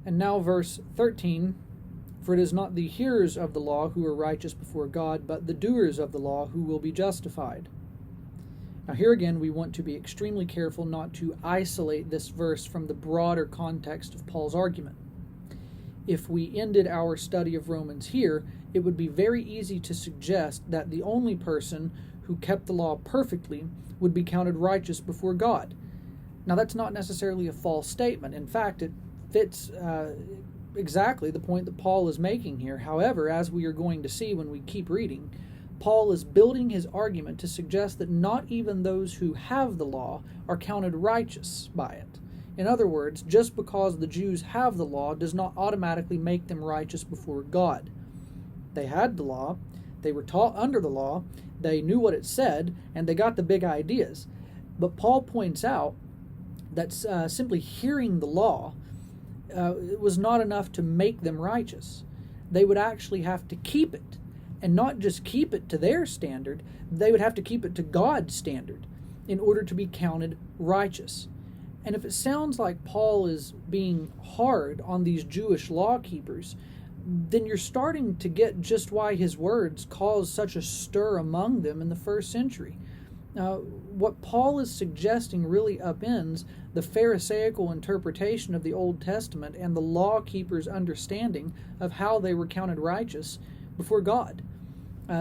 And now verse 13, for it is not the hearers of the law who are righteous before God, but the doers of the law who will be justified. Now here again, we want to be extremely careful not to isolate this verse from the broader context of Paul's argument. If we ended our study of Romans here, it would be very easy to suggest that the only person who kept the law perfectly would be counted righteous before God. Now that's not necessarily a false statement. In fact, it fits exactly the point that Paul is making here. However, as we are going to see when we keep reading, Paul is building his argument to suggest that not even those who have the law are counted righteous by it. In other words, just because the Jews have the law does not automatically make them righteous before God. They had the law, they were taught under the law, they knew what it said, and they got the big ideas. But Paul points out that simply hearing the law it was not enough to make them righteous. They would actually have to keep it. And not just keep it to their standard, they would have to keep it to God's standard in order to be counted righteous. And if it sounds like Paul is being hard on these Jewish law keepers, then you're starting to get just why his words caused such a stir among them in the first century. Now, what Paul is suggesting really upends the Pharisaical interpretation of the Old Testament and the law keepers' understanding of how they were counted righteous before God.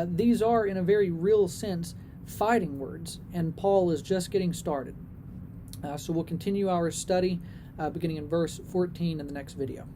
These are, in a very real sense, fighting words, and Paul is just getting started. So we'll continue our study beginning in verse 14 in the next video.